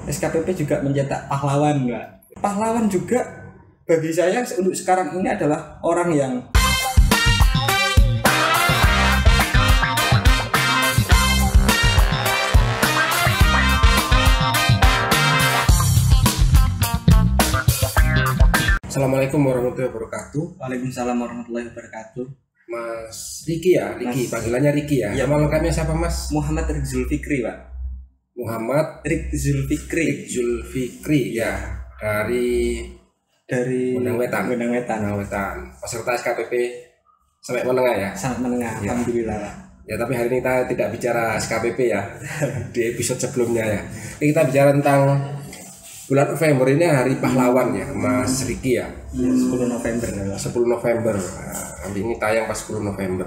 SKPP juga mencetak pahlawan, Mbak. Pahlawan juga bagi saya untuk sekarang ini adalah orang yang Assalamualaikum warahmatullahi wabarakatuh. Waalaikumsalam warahmatullahi wabarakatuh. Mas Riki ya, Riki, Mas. panggilannya Riki ya. Nama lengkapnya siapa Mas? Muhammad Rik Zulfikri, Pak. Muhammad Rik Zulfikri. Zulfikri ya, dari Gondang Wetan. Gondang Wetan. Gondang Wetan. Peserta SKPP sampai menengah ya. Sangat menengah, Ya. alhamdulillah, Pak. Ya tapi hari ini kita tidak bicara SKPP ya. Di episode sebelumnya ya. Ini kita bicara tentang bulan November ini hari pahlawan ya, Mas Riki ya. Iya, 10 November. 10 November. Nah, ini tayang pas 10 November.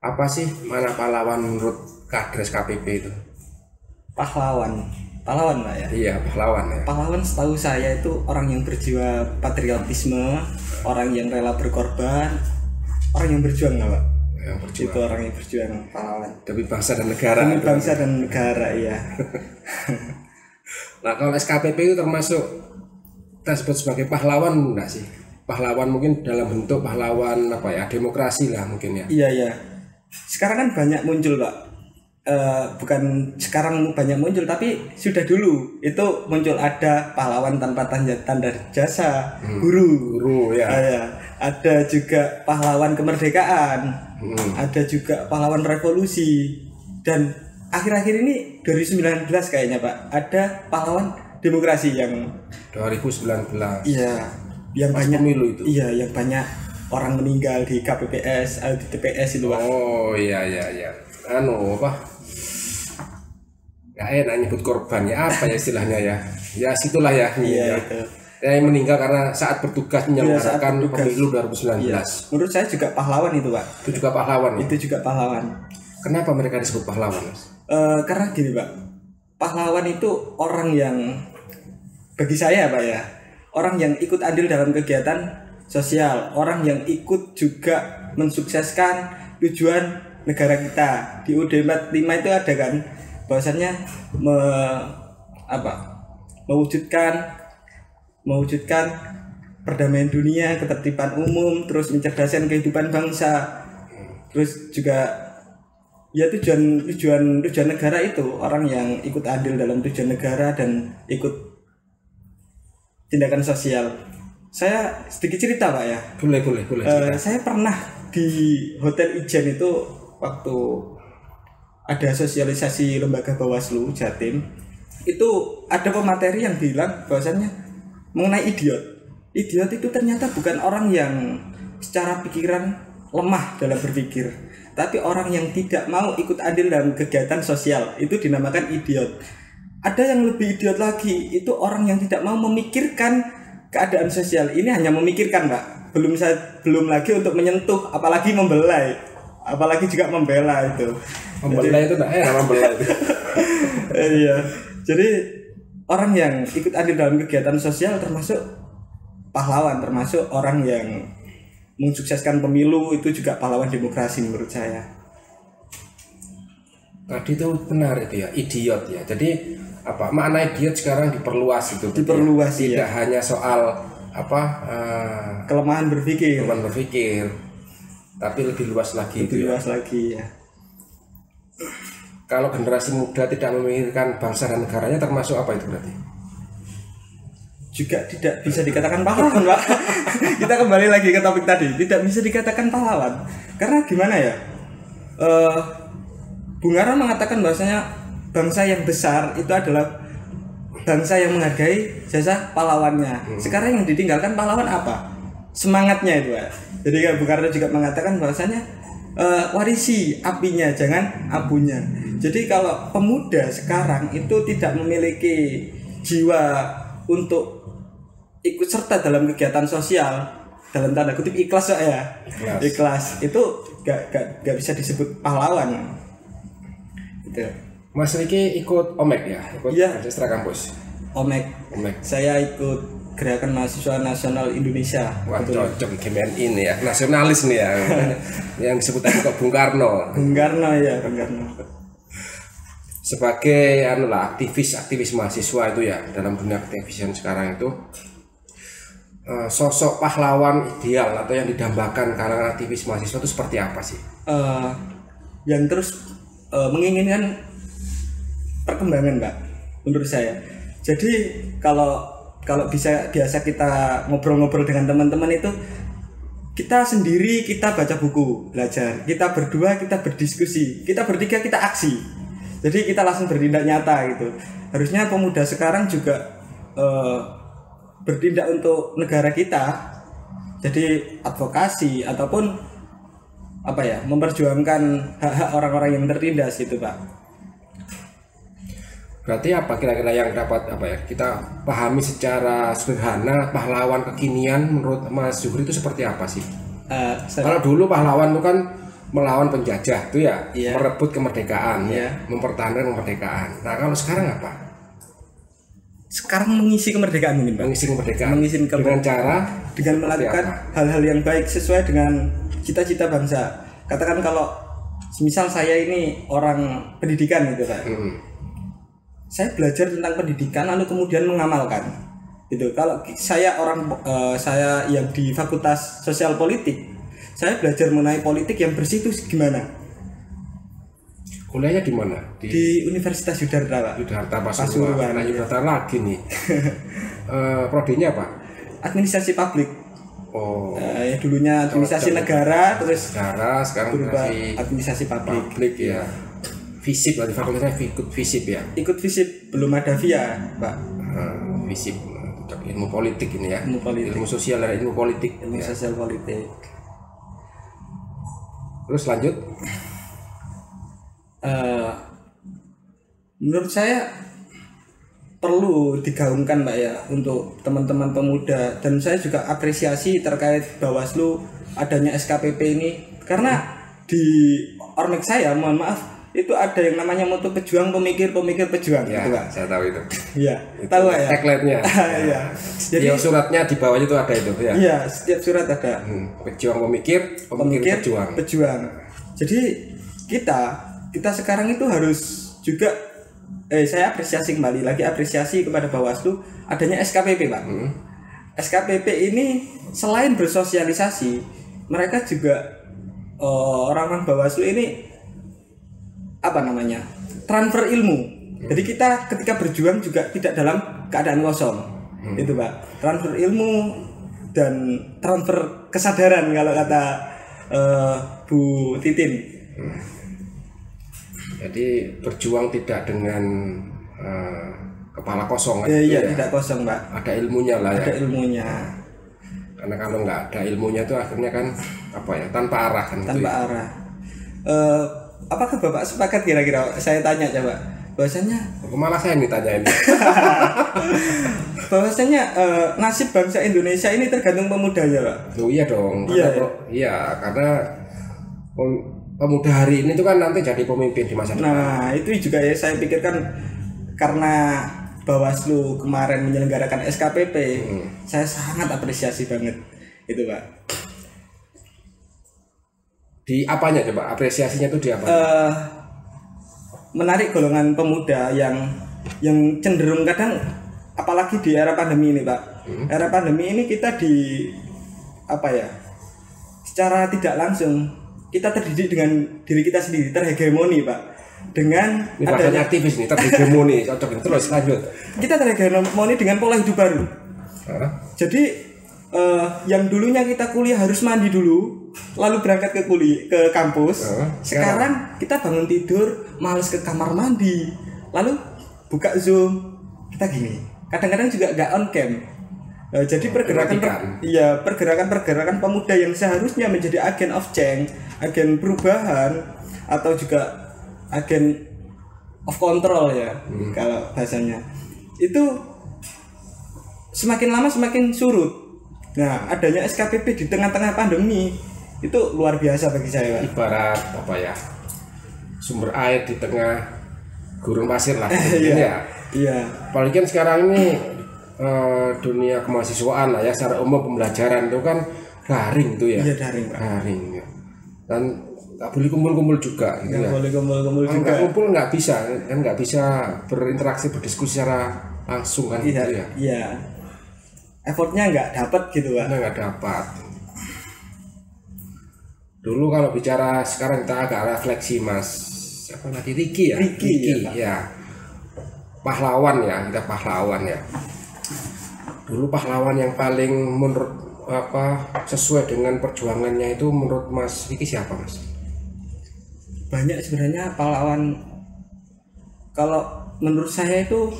Apa sih mana pahlawan menurut kader SKPP itu? Pahlawan, Pak ya. Iya, pahlawan ya. Pahlawan setahu saya itu orang yang berjiwa patriotisme, orang yang rela berkorban, orang yang berjuang, Pak. Yang berjuang. Itu orang yang berjuang, pahlawan. Demi bangsa dan negara. Demi bangsa dan negara, iya. Nah, kalau SKPP itu termasuk kita sebut sebagai pahlawan enggak sih? Pahlawan mungkin dalam bentuk pahlawan apa ya? Demokrasi lah mungkin ya. Iya, iya. Sekarang kan banyak muncul, Pak. Bukan sekarang banyak muncul, tapi sudah dulu itu muncul ada pahlawan tanpa tanda jasa, guru ya. Ada juga pahlawan kemerdekaan, ada juga pahlawan revolusi, dan akhir-akhir ini 2019 kayaknya, Pak, ada pahlawan demokrasi yang 2019. iya, yang Pas banyak pemilu itu. Iya, yang banyak orang meninggal di KPPS, di TPS itu, Pak. Oh iya. Anu apa? Ya enak nyebut korban ya, apa ya istilahnya ya? Ya situlah ya. Iya, ya. itu. Yang meninggal karena saat bertugas menyelenggarakan pemilu 2019. Iya. Menurut saya juga pahlawan itu, Pak. Itu juga pahlawan. Ya? Itu juga pahlawan. Kenapa mereka disebut pahlawan, Mas? Karena gini, Pak. Pahlawan itu orang yang bagi saya, Pak ya, orang yang ikut andil dalam kegiatan sosial, orang yang ikut juga mensukseskan tujuan negara kita. Di UUD 45 itu ada kan bahwasannya mewujudkan perdamaian dunia, ketertiban umum, terus mencerdaskan kehidupan bangsa. Terus juga ya tujuan negara itu orang yang ikut andil dalam tujuan negara dan ikut tindakan sosial. Saya sedikit cerita, Pak ya. Boleh. Saya pernah di Hotel Ijen itu waktu ada sosialisasi lembaga Bawaslu Jatim, itu ada pemateri yang bilang bahwasannya mengenai idiot. Idiot itu ternyata bukan orang yang secara pikiran lemah dalam berpikir, tapi orang yang tidak mau ikut andil dalam kegiatan sosial, itu dinamakan idiot. Ada yang lebih idiot lagi, itu orang yang tidak mau memikirkan keadaan sosial. Ini hanya memikirkan, Pak. Belum lagi untuk menyentuh, apalagi membelai, apalagi juga membela itu. Membela itu enggak membela itu. Iya. Jadi orang yang ikut andil dalam kegiatan sosial termasuk pahlawan, termasuk orang yang mensukseskan pemilu, itu juga pahlawan demokrasi menurut saya. Tadi itu benar itu ya, idiot ya. Jadi apa makna idiot sekarang diperluas itu. Diperluas ya. Tidak ya. hanya soal kelemahan berpikir, tapi lebih luas lagi. Lebih luas lagi ya. Kalau generasi muda tidak memikirkan bangsa dan negaranya termasuk apa itu berarti? Juga tidak bisa dikatakan pahlawan, Pak. Kita kembali lagi ke topik tadi, tidak bisa dikatakan pahlawan karena gimana ya, Bung Karno mengatakan bahwasanya bangsa yang besar itu adalah bangsa yang menghargai jasa pahlawannya. Sekarang yang ditinggalkan pahlawan apa? Semangatnya itu, Pak. Jadi Bung Karno juga mengatakan bahwasanya warisi apinya, jangan abunya. Jadi kalau pemuda sekarang itu tidak memiliki jiwa untuk ikut serta dalam kegiatan sosial, dalam tanda kutip ikhlas, Pak ya. Ikhlas itu gak bisa disebut pahlawan. Gitu. Mas Riki ikut OMEK ya? Ikut Ekstra Kampus. OMEK. Saya ikut Gerakan Mahasiswa Nasional Indonesia. Wah, cocok GMNI ini ya, nasionalis nih ya. Yang disebut tadi kok Bung Karno. Bung Karno. sebagai aktivis mahasiswa itu ya dalam dunia aktivisme sekarang itu, sosok pahlawan ideal atau yang didambakan kalangan aktivis mahasiswa itu seperti apa sih? Yang terus menginginkan perkembangan, Mbak, menurut saya. Jadi kalau biasa kita ngobrol-ngobrol dengan teman-teman itu, kita sendiri kita baca buku, belajar, kita berdua kita berdiskusi, kita bertiga kita aksi. Jadi kita langsung bertindak nyata gitu. Harusnya pemuda sekarang juga bertindak untuk negara kita. Jadi advokasi ataupun memperjuangkan hak-hak orang-orang yang tertindas gitu, Pak. Berarti apa kira-kira yang dapat kita pahami secara sederhana pahlawan kekinian menurut Mas Zuhri itu seperti apa sih? Kalau dulu pahlawan itu kan melawan penjajah itu ya, merebut kemerdekaan, mempertahankan kemerdekaan. Nah kalau sekarang apa? Sekarang mengisi kemerdekaan ini, Pak. Mengisi kemerdekaan. Dengan cara melakukan hal-hal yang baik sesuai dengan cita-cita bangsa. Katakan kalau misal saya ini orang pendidikan gitu, Pak. Saya belajar tentang pendidikan lalu kemudian mengamalkan. Gitu. Kalau saya saya yang di Fakultas Sosial Politik, saya belajar mengenai politik yang bersih itu gimana? Kuliahnya di mana? Di Universitas Yudharta, Pak. Yudharta Pasuruan. Nah, Yudharta lagi nih. Prodinya apa? Administrasi publik. Oh. Dulunya administrasi negara, terus sekarang berubah administrasi publik. Ya. FISIP, di fakultasnya ikut FISIP ya? Ikut FISIP, belum ada VIA, Pak. FISIP, ilmu politik ini ya? Ilmu sosial dan ilmu politik. Ilmu sosial politik. Terus lanjut. Menurut saya perlu digaungkan, Mbak, ya, untuk teman-teman pemuda, dan saya juga apresiasi terkait Bawaslu adanya SKPP ini, karena di Ormek saya, mohon maaf, itu ada yang namanya moto pejuang pemikir pejuang, ya, gitu, Pak. Saya tahu itu. Iya, tahu ya. Tagline-nya. Iya. Jadi suratnya di bawahnya itu ada itu ya. Iya, setiap surat ada. Pejuang pemikir pejuang. Jadi kita sekarang itu harus juga saya apresiasi kepada Bawaslu adanya SKPP, Pak. SKPP ini selain bersosialisasi, mereka juga orang-orang Bawaslu ini transfer ilmu. Jadi kita ketika berjuang juga tidak dalam keadaan kosong. Itu, Pak. Transfer ilmu dan transfer kesadaran kalau kata Bu Titin. Jadi berjuang tidak dengan kepala kosong. Iya, tidak kosong, Pak. Ada ilmunya lah ya. Ada ilmunya. Karena kalau nggak ada ilmunya itu akhirnya kan tanpa arah kan. Tanpa arah. Apakah Bapak sepakat kira-kira? Saya tanya coba. Bahwasanya malah saya yang ditanya ini. Bahwasanya nasib bangsa Indonesia ini tergantung pemudanya, Pak. Oh iya dong. Karena pemuda hari ini tuh kan nanti jadi pemimpin di masa depan. Nah, itu juga ya saya pikirkan, karena Bawaslu kemarin menyelenggarakan SKPP, saya sangat apresiasi banget itu, Pak. Di apanya coba? Apresiasinya tuh di apa? Menarik golongan pemuda yang cenderung, kadang apalagi di era pandemi ini, Pak. Era pandemi ini kita secara tidak langsung kita terdidik dengan diri kita sendiri, terhegemoni, Pak. Dengan adanya aktivis nih, terhegemoni, cocok. Terus lanjut. Kita terhegemoni dengan pola hidup baru. Jadi yang dulunya kita kuliah harus mandi dulu, lalu berangkat ke kampus. Sekarang kita bangun tidur, males ke kamar mandi, lalu buka Zoom, kita gini. Kadang-kadang juga nggak on cam. Jadi pergerakan pemuda yang seharusnya menjadi agen of change, agen perubahan, atau juga agen of control ya, kalau bahasanya, itu semakin lama semakin surut. Nah, adanya SKPP di tengah-tengah pandemi itu luar biasa bagi saya, Pak. Ibarat sumber air di tengah gurun pasir lah. Iya. Apalagi kan sekarang ini dunia kemahasiswaan lah ya, secara umum pembelajaran itu kan daring tuh ya. Iya, daring, Pak. Daring ya. Dan nggak boleh kumpul-kumpul juga gitu nggak ya. boleh kumpul-kumpul Kalau juga. nggak kumpul nggak bisa kan, nggak bisa berinteraksi berdiskusi secara langsung kan Iya, gitu ya. iya. Effortnya nggak dapat gitu Pak. Nggak dapat. Dulu kalau bicara sekarang kita agak refleksi Mas. Siapa lagi Ricky ya? Ricky, ya. Pahlawan ya, kita pahlawan ya. Dulu pahlawan yang paling menurut sesuai dengan perjuangannya itu menurut Mas Ricky siapa Mas? Banyak sebenarnya pahlawan. Kalau menurut saya itu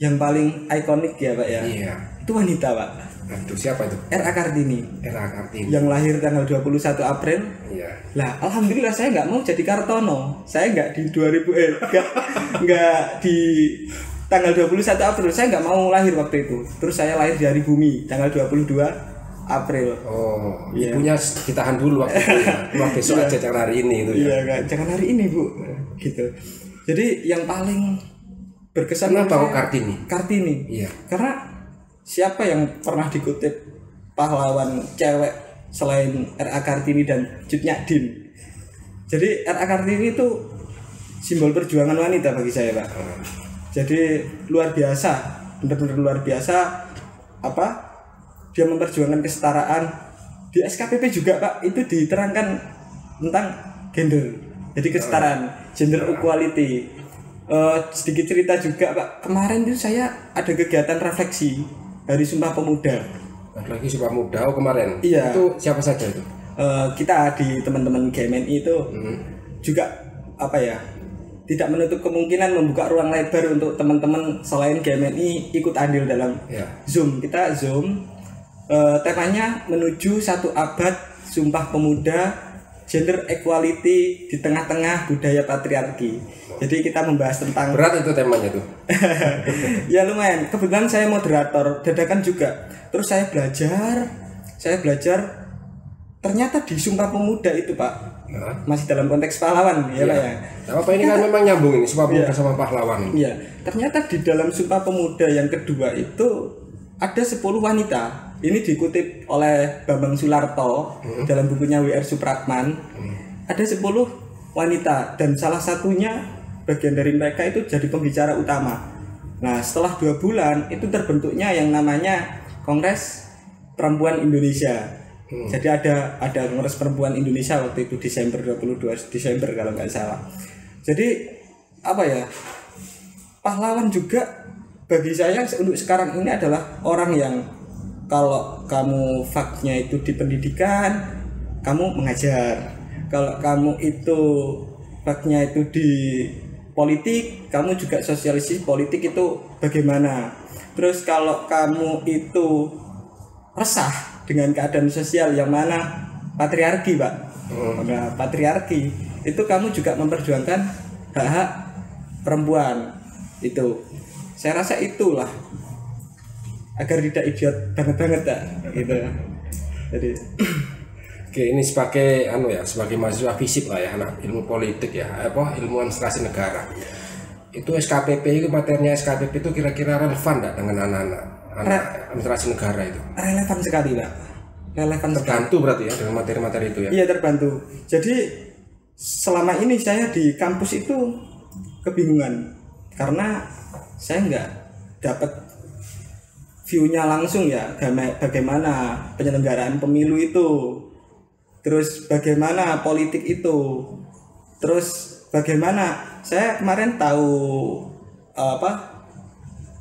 yang paling ikonik ya Pak ya. Iya. Itu wanita Pak. Aduh, siapa itu? R.A. Kartini. R.A. Kartini. Yang lahir tanggal 21 April. Iya. Lah, alhamdulillah saya nggak mau jadi Kartono. Saya nggak di 2000 nggak di tanggal 21 April. Saya nggak mau lahir waktu itu. Terus saya lahir di hari bumi tanggal 22 April. Oh, iya. Ibunya ditahan dulu waktu itu. Wah, besok aja jangan hari ini itu ya. Iya kan, jangan hari ini Bu. Gitu. Jadi yang paling berkesan kenapa kok Kartini? Kartini. Iya. Karena siapa yang pernah dikutip pahlawan cewek selain R.A. Kartini dan Cut Nyak-Din? Jadi R.A. Kartini itu simbol perjuangan wanita bagi saya Pak. Jadi luar biasa, benar-benar luar biasa. Dia memperjuangkan kesetaraan. Di SKPP juga Pak, itu diterangkan tentang gender. Jadi kesetaraan, gender equality. Sedikit cerita juga Pak, kemarin itu saya ada kegiatan refleksi Hari Sumpah Pemuda. Lagi Sumpah Pemuda kemarin. Iya. Itu siapa saja itu? Kita di teman-teman GMNI itu juga tidak menutup kemungkinan membuka ruang lebar untuk teman-teman selain GMNI ikut andil dalam Zoom. Kita Zoom temanya menuju 1 abad Sumpah Pemuda, gender equality di tengah-tengah budaya patriarki. Jadi kita membahas tentang berat itu temanya tuh. Ya lumayan. Kebetulan saya moderator dadakan juga. Terus saya belajar. Ternyata di Sumpah Pemuda itu Pak, masih dalam konteks pahlawan ya Pak ya. Apa ini kan memang nyambung ini Sumpah Pemuda sama pahlawan. Iya. Ternyata di dalam Sumpah Pemuda yang kedua itu ada 10 wanita. Ini dikutip oleh Bambang Sularto dalam bukunya W.R. Supratman. Ada 10 wanita dan salah satunya bagian dari mereka itu jadi pembicara utama. Nah, setelah 2 bulan itu terbentuknya yang namanya Kongres Perempuan Indonesia. Jadi ada Kongres Perempuan Indonesia waktu itu Desember 22 Desember kalau nggak salah. Jadi pahlawan juga bagi saya untuk sekarang ini adalah orang yang kalau kamu faktnya itu di pendidikan, kamu mengajar. Kalau kamu itu faktnya itu di politik, kamu juga sosialisasi politik itu bagaimana. Terus kalau kamu itu resah dengan keadaan sosial yang mana patriarki Pak, patriarki itu kamu juga memperjuangkan hak-hak perempuan itu. Saya rasa itulah agar tidak idiot banget gitu. Jadi oke, ini sebagai sebagai mahasiswa fisip lah ya, anak ilmu politik ya, ilmu administrasi negara. Itu SKPP itu materinya SKPP itu kira-kira relevan enggak dengan anak-anak administrasi negara itu? Relevan sekali Pak. Relevan terbantu sekali. Berarti ya dengan materi-materi itu ya. Iya, terbantu. Jadi selama ini saya di kampus itu kebingungan karena saya nggak dapat view-nya langsung ya, bagaimana penyelenggaraan pemilu itu, terus bagaimana politik itu, terus bagaimana saya kemarin tahu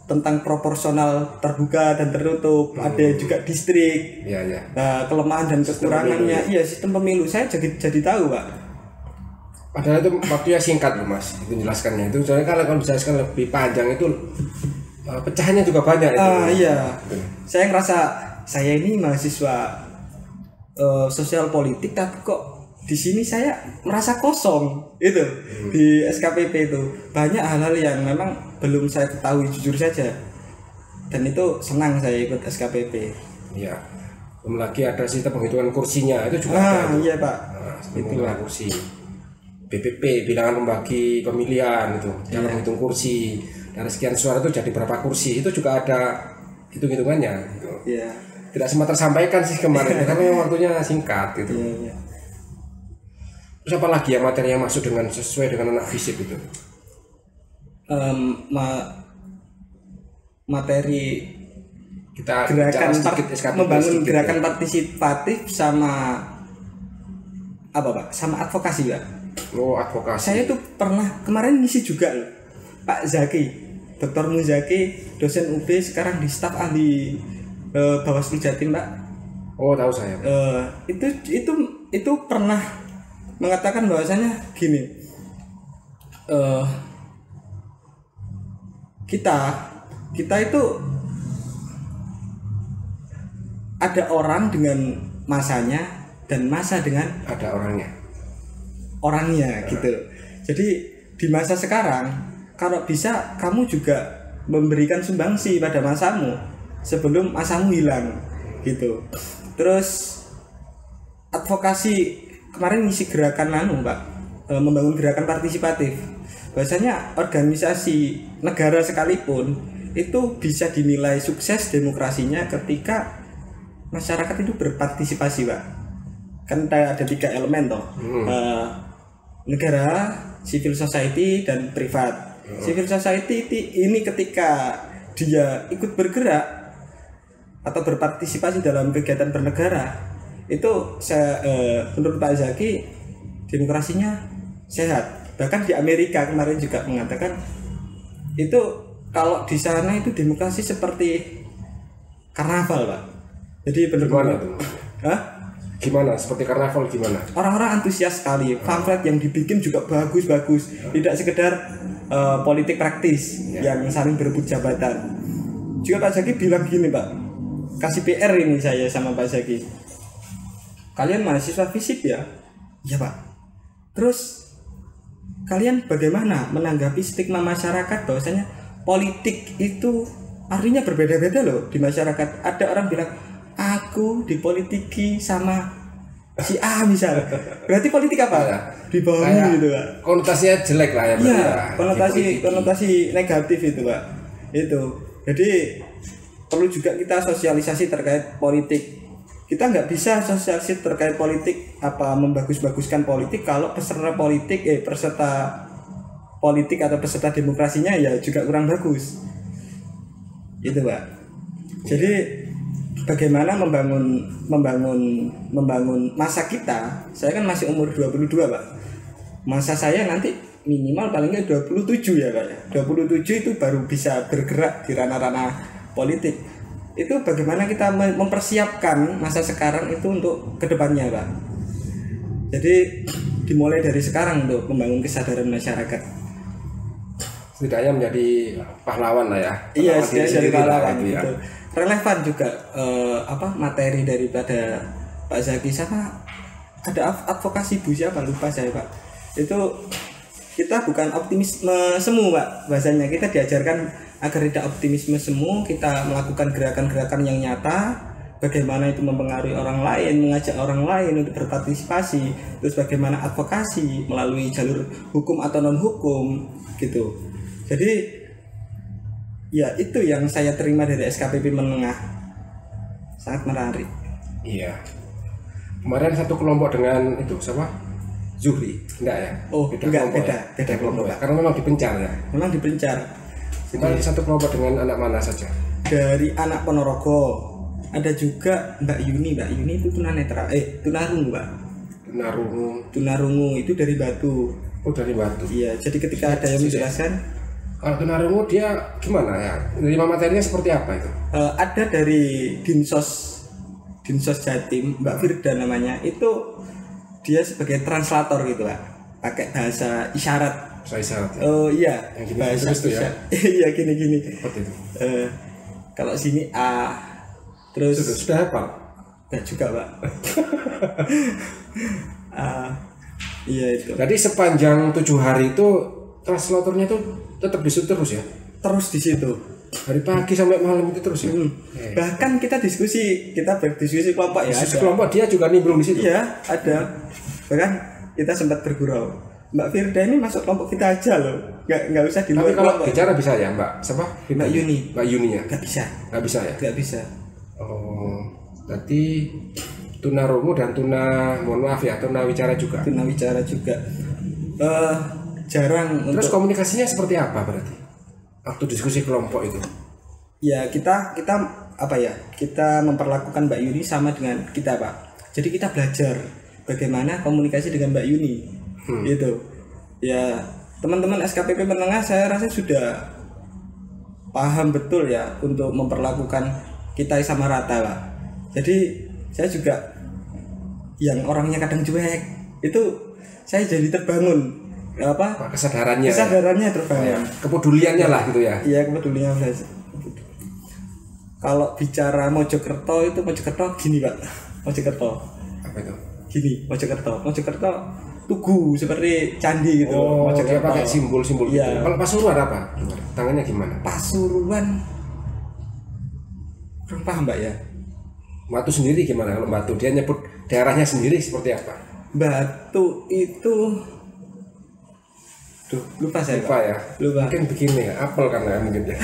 tentang proporsional terbuka dan tertutup, ada juga distrik, Nah, kelemahan dan kekurangannya, sistem pemilu saya jadi tahu Pak. Padahal itu waktunya singkat loh Mas, itu jelaskannya itu. Soalnya kalau dijelaskan lebih panjang itu pecahannya juga banyak itu. Iya. Saya ngerasa saya ini mahasiswa sosial politik tapi kok di sini saya merasa kosong itu. Di SKPP itu banyak hal-hal yang memang belum saya ketahui jujur saja. Dan itu senang saya ikut SKPP. Iya. Belum lagi ada sistem penghitungan kursinya itu juga ada. Iya Pak. Penghitungan kursi. BPP bilangan pembagi pemilihan itu, cara menghitung kursi. Dari sekian suara itu jadi berapa kursi, itu juga ada hitung-hitungannya gitu. Tidak sempat tersampaikan sih kemarin karena waktunya singkat gitu. Terus apa lagi ya materi yang masuk dengan sesuai dengan anak FISIP itu? Materi Kita membangun gerakan partisipatif sama apa Pak? Sama advokasi Pak. Oh, advokasi. Saya tuh pernah kemarin ngisi juga loh, Pak Zaki, Dr. Muzaki, dosen UB sekarang di staf ahli Bawaslu Jatim Pak. Oh, tahu saya. Itu pernah mengatakan bahwasanya gini, kita itu ada orang dengan masanya dan masa dengan Ada orangnya gitu. Jadi di masa sekarang kalau bisa kamu juga memberikan sumbangsi pada masamu sebelum masamu hilang gitu. Terus advokasi kemarin ngisi gerakan Pak, membangun gerakan partisipatif. Bahwasanya organisasi negara sekalipun itu bisa dinilai sukses demokrasinya ketika masyarakat itu berpartisipasi Pak. Kan ada 3 elemen toh, negara, civil society dan privat. Civil society ini ketika dia ikut bergerak atau berpartisipasi dalam kegiatan bernegara, itu menurut Pak Zaki demokrasinya sehat. Bahkan di Amerika kemarin juga mengatakan itu kalau di sana itu demokrasi seperti karnaval Pak. Jadi benar-benar Gimana? Seperti karnaval gimana? Orang-orang antusias sekali. Pamflet yang dibikin juga bagus-bagus. Tidak sekedar politik praktis yang saling berebut jabatan. Juga Pak Zaki bilang gini Pak, kasih PR ini saya sama Pak Zaki. Kalian mahasiswa FISIP ya? Iya Pak. Terus kalian bagaimana menanggapi stigma masyarakat bahwasanya politik itu artinya berbeda-beda loh di masyarakat. Ada orang bilang aku dipolitiki sama si A misalnya. Berarti politik apa? Ya, dibohongi gitu Pak. Konotasinya jelek lah ya. Iya, konotasi negatif itu Pak. Itu. Jadi perlu juga kita sosialisasi terkait politik. Kita nggak bisa sosialisasi terkait politik apa membagus-baguskan politik kalau peserta politik atau peserta demokrasinya ya juga kurang bagus. Gitu Pak. Jadi bagaimana membangun masa kita. Saya kan masih umur 22 Pak. Masa saya nanti minimal palingnya 27 ya Pak ya. 27 itu baru bisa bergerak di ranah-ranah politik. Itu bagaimana kita mempersiapkan masa sekarang itu untuk kedepannya Pak. Jadi dimulai dari sekarang untuk membangun kesadaran masyarakat. Setidaknya menjadi pahlawan lah ya. Iya, jadi pahlawan gitu. Ya. Relevan juga materi daripada Pak Zaki sama ada advokasi Bu siapa lupa saya Pak. Itu kita bukan optimisme semu Pak bahasanya, kita diajarkan agar tidak optimisme semu, kita melakukan gerakan-gerakan yang nyata, bagaimana itu mempengaruhi orang lain, mengajak orang lain untuk berpartisipasi, terus bagaimana advokasi melalui jalur hukum atau non hukum gitu. Jadi ya itu yang saya terima dari SKPP Menengah, sangat menarik. Iya. Kemarin satu kelompok dengan itu siapa? Zuhri, enggak ya? Oh, beda kelompok ya? Karena memang dipencar ya. Memang dipencar. Kemarin satu kelompok dengan anak mana saja? Dari anak Ponorogo, ada juga Mbak Yuni itu tunanetra, tunarungu Mbak. Tunarungu itu dari Batu. Oh dari Batu. Iya, jadi ketika ada yang menjelaskan. Kalau tunarungu dia gimana ya? Menerima materinya seperti apa itu? Ada dari Dinsos Jatim, Mbak Firda namanya, itu dia sebagai translator gitu Pak, pakai bahasa isyarat. Bahasa isyarat. Ya? Oh iya, bahasa isyarat. Iya gini. Seperti itu. Kalau sini A, terus sudah apa? Enggak juga Pak. Iya itu. Jadi sepanjang 7 hari itu translatornya itu tetap di situ terus ya? Terus di situ. Dari pagi sampai malam itu terus ya? Bahkan kita berdiskusi kelompok ya. Diskusi kelompok dia juga nimbrung di situ. Iya, ada. Bahkan kita sempat bergurau. Mbak Firda ini masuk kelompok kita aja loh. Nggak usah di luar kelompok. Tapi kalau kelompok. bicara bisa ya Mbak? Siapa? Mbak Yuni. Mbak Yuni ya? Nggak bisa. Nggak bisa ya? Nggak bisa. Oh, berarti tunarungu dan mohon maaf ya, tunawicara juga. Tunawicara juga. Jarang. Terus komunikasinya seperti apa berarti? Waktu diskusi kelompok itu? Ya kita apa ya? Kita memperlakukan Mbak Yuni sama dengan kita, Pak. Jadi kita belajar bagaimana komunikasi dengan Mbak Yuni. Gitu. Ya, teman-teman SKPP menengah saya rasa sudah paham betul ya untuk memperlakukan kita sama rata, Pak. Jadi saya juga yang orangnya kadang cuek itu saya jadi terbangun kesadarannya terbangun ya, kepeduliannya lah gitu ya. Iya, kepedulian saya. Kalau bicara Mojokerto gini, Pak. Mojokerto apa itu? Gini, Mojokerto tugu seperti candi gitu. Dia pakai simbol-simbol gitu. Kalau Pasuruan apa? Tangannya gimana? Pasuruan kurang paham, Mbak ya. Batu sendiri gimana? Kalau Batu dia nyebut daerahnya sendiri seperti apa? Batu itu lupa saya. Lupa. Mungkin begini ya, apel karena mungkin ya.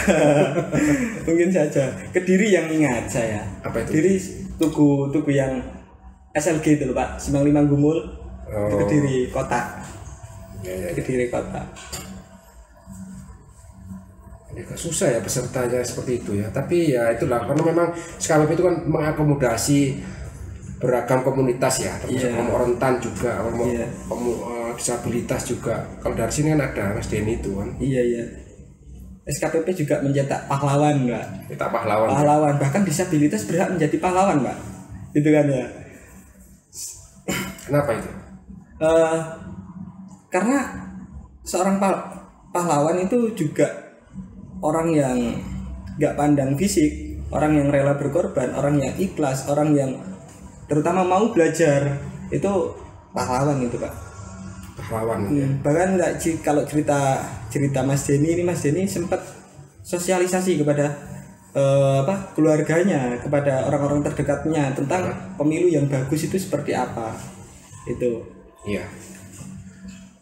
Mungkin saja. Kediri yang ingat saya. Apa itu? Kediri tugu yang SLG itu loh, Pak. Simpang 5 Gumul. Itu Kediri kota. Ya. Kediri kota. Ini susah ya pesertanya seperti itu ya. Tapi ya itulah, karena memang SKPP itu kan mengakomodasi beragam komunitas ya, termasuk kelompok rentan juga, kelompok disabilitas juga. Kalau dari sini kan ada Mas Denny itu kan. Iya. SKPP juga mencetak pahlawan, Mbak. Cetak pahlawan. Pahlawan, bahkan disabilitas berhak menjadi pahlawan, Mbak. Gitu kan ya. Kenapa itu? Karena seorang pahlawan itu juga orang yang nggak pandang fisik, orang yang rela berkorban, orang yang ikhlas, orang yang terutama mau belajar, itu pahlawan gitu, Pak. Pahlawan. Bahkan kalau cerita Mas Denny sempat sosialisasi kepada keluarganya, kepada orang-orang terdekatnya tentang pemilu yang bagus itu seperti apa. Itu. Iya.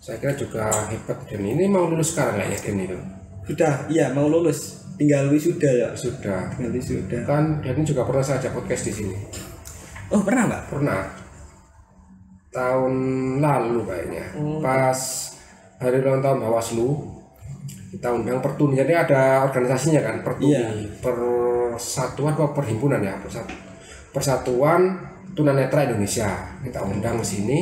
Saya kira juga hebat, dan ini mau lulus sekarang nggak ya Denny itu? Sudah, iya mau lulus. Tinggal wisuda ya. Sudah. Tinggal wisuda. Kan Denny juga pernah saya ajak podcast di sini. Oh, pernah, Mbak? Pernah. Tahun lalu kayaknya. Pas hari ulang tahun Bawaslu, kita undang Pertuni. Jadi ada organisasinya kan, Pertuni. Iya. Persatuan atau perhimpunan ya, Persatuan Tunanetra Indonesia. Kita undang ke sini.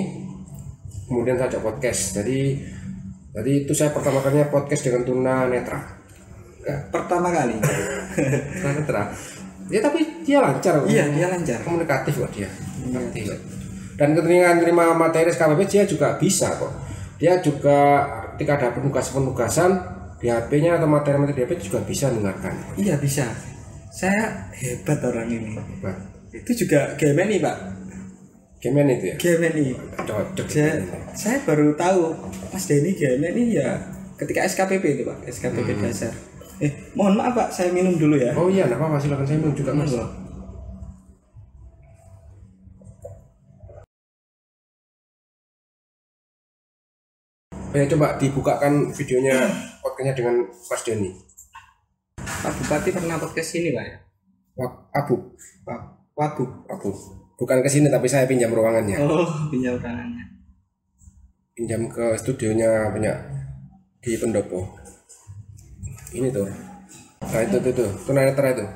Kemudian saya ajak podcast. Jadi itu saya pertama kalinya podcast dengan tunanetra. Pertama kali. Tunanetra. Ya tapi dia lancar. Iya, dia lancar. Komunikatif kok dia. Dan ketika menerima materi SKPP dia juga bisa kok. Dia juga ketika ada penugasan di HP-nya atau materi-materi di HP juga bisa dengarkan. Iya, bisa. Saya hebat orang ini. Hebat. Itu juga Gemini, Pak. Gemini itu ya? Gemini. Cocok. Saya baru tahu Mas Denny Gemini ya ketika SKPP itu, Pak. SKPP dasar. Mohon maaf, Pak, saya minum dulu ya. Oh iya, enggak apa-apa, silakan saya minum juga, Mas. Ya, coba dibukakan videonya podcastnya dengan Mas Denny. Pak Bupati pernah podcast ini, Pak ya? Wabu. Bukan ke sini tapi saya pinjam ruangannya. Oh, pinjam ruangannya. Pinjam ke studionya punya di Pendopo. Ini tuh. Nah itu tunanetra itu.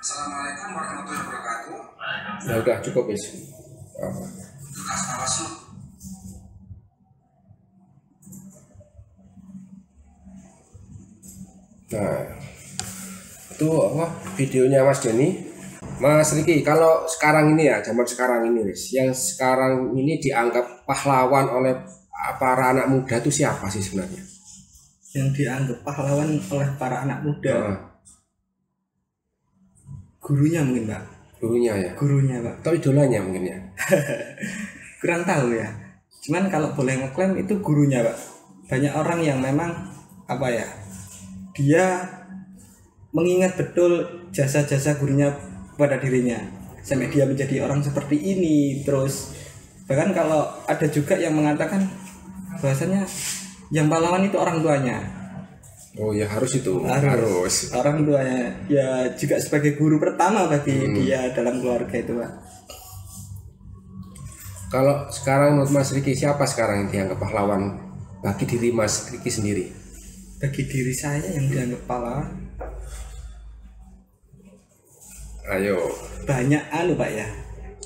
Assalamualaikum warahmatullahi wabarakatuh. Ya udah cukup guys. Tugas Bawaslu. Nah, itu apa videonya Mas Denny. Mas Riki, kalau sekarang ini ya, zaman sekarang ini, yang sekarang ini dianggap pahlawan oleh para anak muda itu siapa sih sebenarnya? Yang dianggap pahlawan oleh para anak muda, gurunya mungkin Pak. Gurunya ya? Gurunya Pak. Atau idolanya mungkin ya? Kurang tahu ya. Cuman kalau boleh ngeklaim itu gurunya Pak. Banyak orang yang memang apa ya, dia mengingat betul jasa-jasa gurunya pada dirinya sampai dia menjadi orang seperti ini. Terus bahkan kalau ada juga yang mengatakan bahwasanya yang pahlawan itu orang tuanya. Oh ya harus itu, harus orang tuanya ya juga sebagai guru pertama bagi dia dalam keluarga itu Pak. Kalau sekarang menurut Mas Riki, siapa sekarang yang dianggap pahlawan bagi diri Mas Riki sendiri? Bagi diri saya yang dianggap pahlawan, ayo, banyak Pak ya,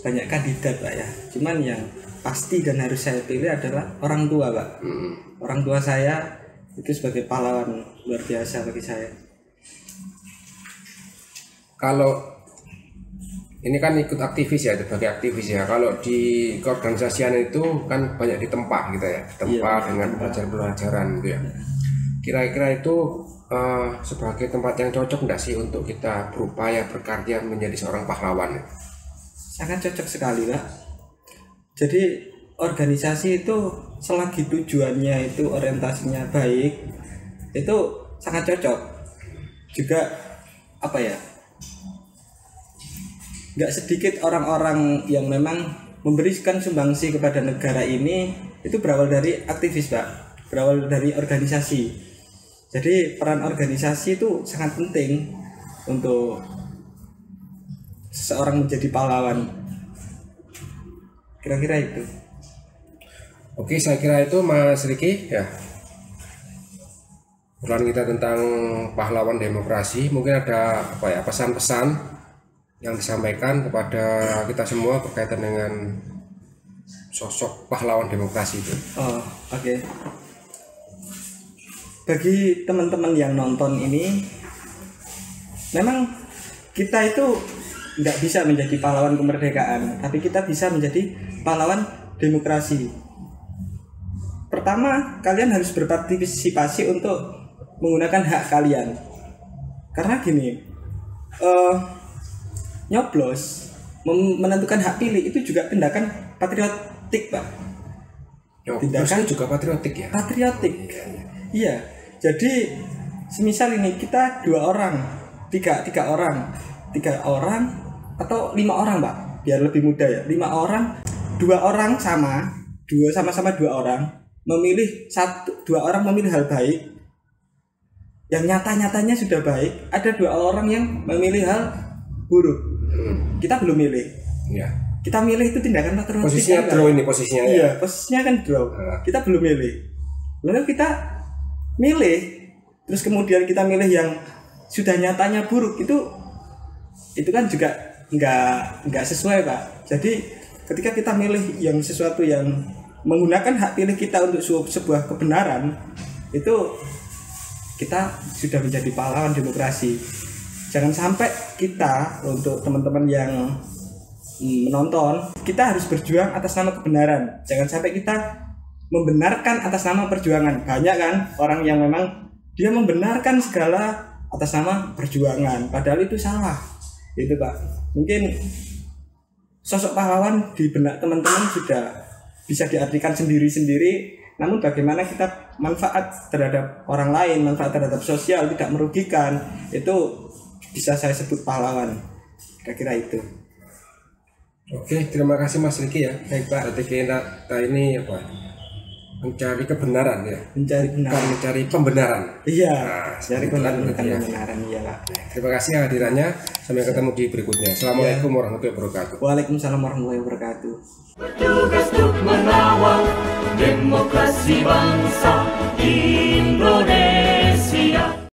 banyak kandidat Pak ya. Cuman yang pasti dan harus saya pilih adalah orang tua Pak. Orang tua saya itu sebagai pahlawan luar biasa bagi saya. Kalau ini kan ikut aktivis ya, sebagai aktivis ya. Kalau di keorganisasian itu kan banyak ditempa gitu ya, ditempa dengan pelajaran-pelajaran gitu ya. Kira-kira itu sebagai tempat yang cocok enggak sih untuk kita berupaya berkarya menjadi seorang pahlawan? Sangat cocok sekali Pak. Jadi organisasi itu selagi tujuannya itu orientasinya baik, itu sangat cocok. Juga apa ya, nggak sedikit orang-orang yang memang memberikan sumbangsi kepada negara ini itu berawal dari aktivis Pak, berawal dari organisasi. Jadi peran organisasi itu sangat penting untuk seseorang menjadi pahlawan. Kira-kira itu. Oke, saya kira itu Mas Riki ya. Obrolan kita tentang pahlawan demokrasi, mungkin ada apa ya, pesan-pesan yang disampaikan kepada kita semua berkaitan dengan sosok pahlawan demokrasi itu. Oh, oke. Bagi teman-teman yang nonton ini, memang kita itu nggak bisa menjadi pahlawan kemerdekaan, tapi kita bisa menjadi pahlawan demokrasi. Pertama, kalian harus berpartisipasi untuk menggunakan hak kalian. Karena gini, nyoblos, menentukan hak pilih itu juga tindakan patriotik Pak. Tindakan juga patriotik ya? Patriotik. Iya. Jadi semisal ini kita 2 orang, 3 orang atau 5 orang Pak, biar lebih mudah ya. 5 orang, 2 orang sama-sama 2 orang memilih 2 orang memilih hal baik yang nyata-nyatanya sudah baik. Ada 2 orang yang memilih hal buruk. Kita belum milih. Ya. Kita milih itu tindakan patriotik. Posisinya draw ini posisinya. Iya, posisinya kan draw. Kita belum milih. Lalu kita milih, terus kemudian kita milih yang sudah nyatanya buruk, itu kan juga nggak sesuai Pak. Jadi ketika kita milih yang sesuatu yang menggunakan hak pilih kita untuk sebuah kebenaran, itu kita sudah menjadi pahlawan demokrasi. Jangan sampai kita, untuk teman-teman yang menonton, kita harus berjuang atas nama kebenaran. Jangan sampai kita membenarkan atas nama perjuangan. Banyak kan orang yang memang dia membenarkan segala atas nama perjuangan, padahal itu salah. Itu Pak. Mungkin sosok pahlawan di benak teman-teman sudah bisa diartikan sendiri-sendiri. Namun bagaimana kita manfaat terhadap orang lain, manfaat terhadap sosial, tidak merugikan, itu bisa saya sebut pahlawan. Kira-kira itu. Oke, terima kasih Mas Riki ya. Baik Pak. Berarti kita ini apa? Mencari kebenaran ya. Mencari pembenaran. Iya. Nah, mencari kebenaran ya Pak. Terima kasih hadirannya. Sampai ketemu di berikutnya. Assalamualaikum warahmatullahi wabarakatuh. Waalaikumsalam warahmatullahi wabarakatuh. Bertugas untuk mengawal demokrasi bangsa Indonesia.